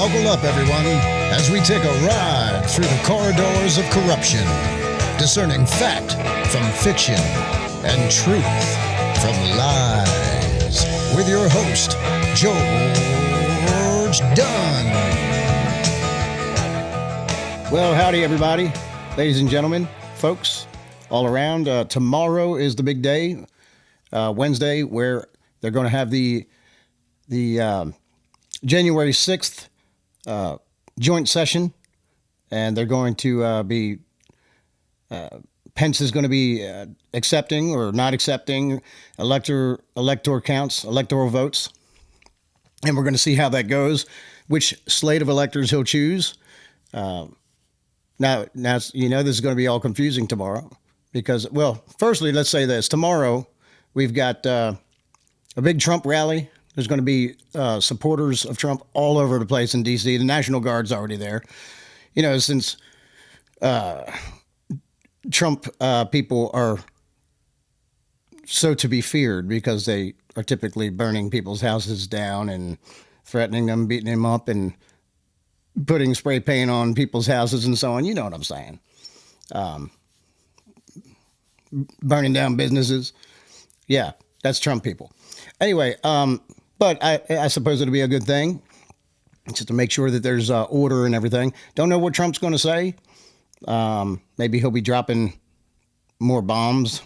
Buckle up, everyone, as we take a ride through the corridors of corruption, discerning fact from fiction and truth from lies, with your host, George Dunn. Well, howdy, everybody, ladies and gentlemen, folks, all around. Tomorrow is the big day, Wednesday, where they're going to have the January 6th joint session, and they're going to be Pence is going to be accepting or not accepting electoral votes, and we're going to see how that goes, which slate of electors he'll choose. Now, you know this is going to be all confusing tomorrow because, well, firstly, let's say this. Tomorrow, we've got a big Trump rally. There's going to be supporters of Trump all over the place in D.C. The National Guard's already there. You know, since Trump people are so to be feared because they are typically burning people's houses down and threatening them, beating them up, and putting spray paint on people's houses and so on. You know what I'm saying. Burning down businesses. Yeah, that's Trump people. Anyway, but I suppose it'll be a good thing just to make sure that there's order and everything. Don't know what Trump's going to say. Maybe he'll be dropping more bombs.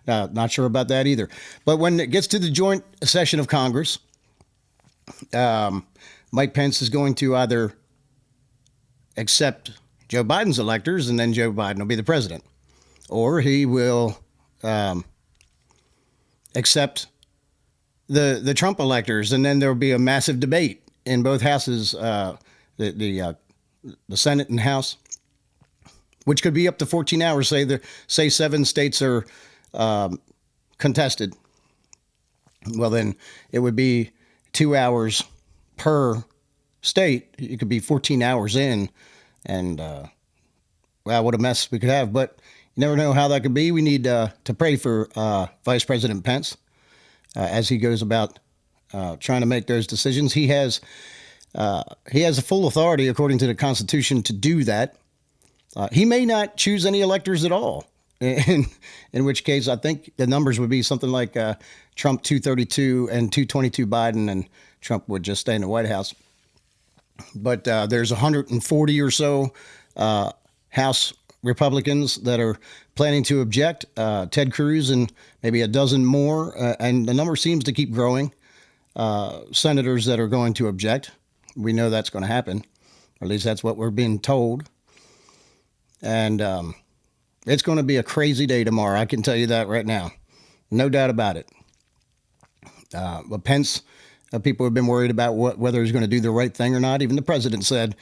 Not sure about that either. But when it gets to the joint session of Congress, Mike Pence is going to either accept Joe Biden's electors and then Joe Biden will be the president, or he will accept the Trump electors, and then there will be a massive debate in both houses, the Senate and House, which could be up to 14 hours. Say 7 states are contested. Well, then it would be 2 hours per state. It could be 14 hours in, and well, what a mess we could have. But you never know how that could be. We need to pray for Vice President Pence as he goes about trying to make those decisions. He has a full authority, according to the Constitution, to do that. He may not choose any electors at all, in which case I think the numbers would be something like Trump 232 and 222 Biden, and Trump would just stay in the White House. But there's 140 or so House Republicans that are planning to object, Ted Cruz and maybe a dozen more, and the number seems to keep growing. Senators that are going to object. We know that's going to happen, or at least that's what we're being told. And it's going to be a crazy day tomorrow. I can tell you that right now. No doubt about it. But Pence, people have been worried about whether he's going to do the right thing or not. Even the president said,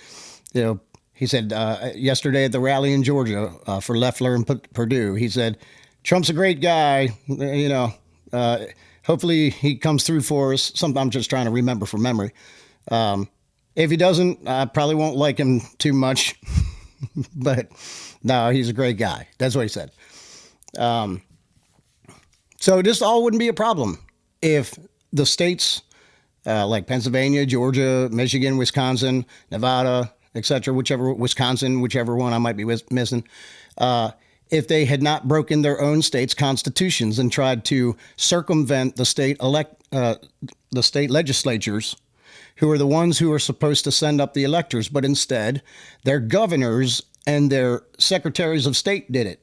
he said yesterday at the rally in Georgia for Loeffler and Perdue, he said, Trump's a great guy. Hopefully he comes through for us. I'm just trying to remember from memory. If he doesn't, I probably won't like him too much. But no, he's a great guy. That's what he said. So this all wouldn't be a problem if the states like Pennsylvania, Georgia, Michigan, Wisconsin, Nevada, etc., whichever one I might be missing, if they had not broken their own state's constitutions and tried to circumvent the state legislatures, who are the ones who are supposed to send up the electors, but instead their governors and their secretaries of state did it.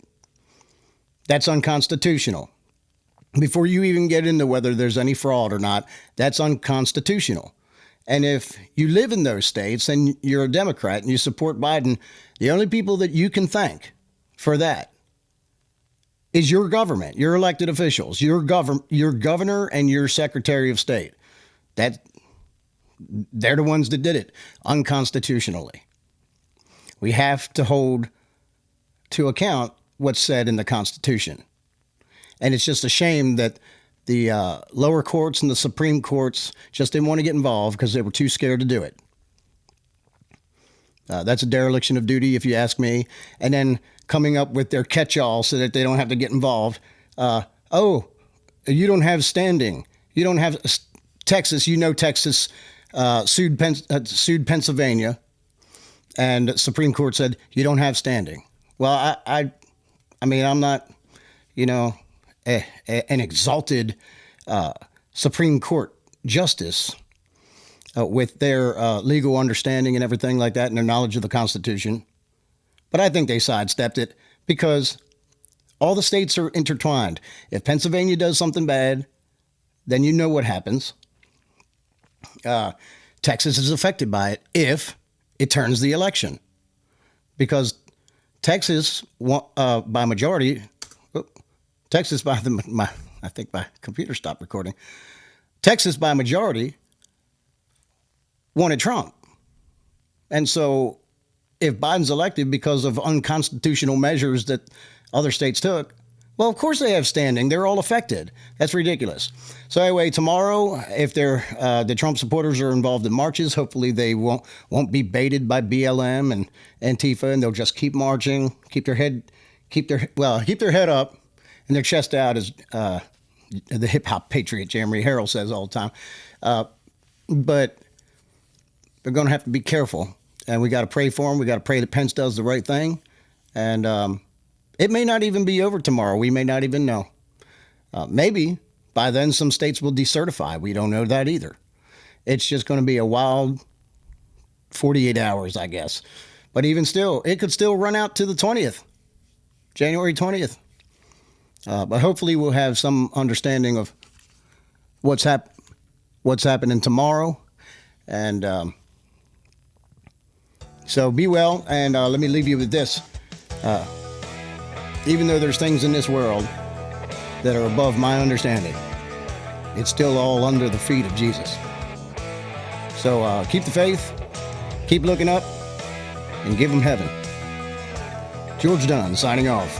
That's unconstitutional. Before you even get into whether there's any fraud or not, that's unconstitutional. And if you live in those states and you're a Democrat and you support Biden, the only people that you can thank for that is your government, your elected officials, your governor and your secretary of state. They're the ones that did it unconstitutionally. We have to hold to account what's said in the Constitution. And it's just a shame that the lower courts and the Supreme Courts just didn't want to get involved because they were too scared to do it. That's a dereliction of duty, if you ask me. And then coming up with their catch-all so that they don't have to get involved. You don't have standing. You don't have Texas. You know Texas sued Pennsylvania, and Supreme Court said you don't have standing. Well, I mean, I'm not, you know, an exalted Supreme Court justice with their legal understanding and everything like that and their knowledge of the Constitution. But I think they sidestepped it because all the states are intertwined. If Pennsylvania does something bad, then you know what happens. Texas is affected by it if it turns the election. Because Texas, by majority, Texas by I think my computer stopped recording. Texas by majority wanted Trump. And so if Biden's elected because of unconstitutional measures that other states took, well, of course they have standing. They're all affected. That's ridiculous. So anyway, tomorrow, if the Trump supporters are involved in marches, hopefully they won't be baited by BLM and Antifa, and they'll just keep marching, keep their head up and their chest out, as the hip hop patriot Jeremy Harrell says all the time. But they're going to have to be careful, and we got to pray for them. We got to pray that Pence does the right thing, and it may not even be over tomorrow. We may not even know. Maybe by then some states will decertify. We don't know that either. It's just going to be a wild 48 hours, I guess. But even still, it could still run out to the 20th, January 20th. But hopefully we'll have some understanding of what's happening tomorrow. And so be well. And let me leave you with this. Even though there's things in this world that are above my understanding, it's still all under the feet of Jesus. So keep the faith, keep looking up, and give them heaven. George Dunn signing off.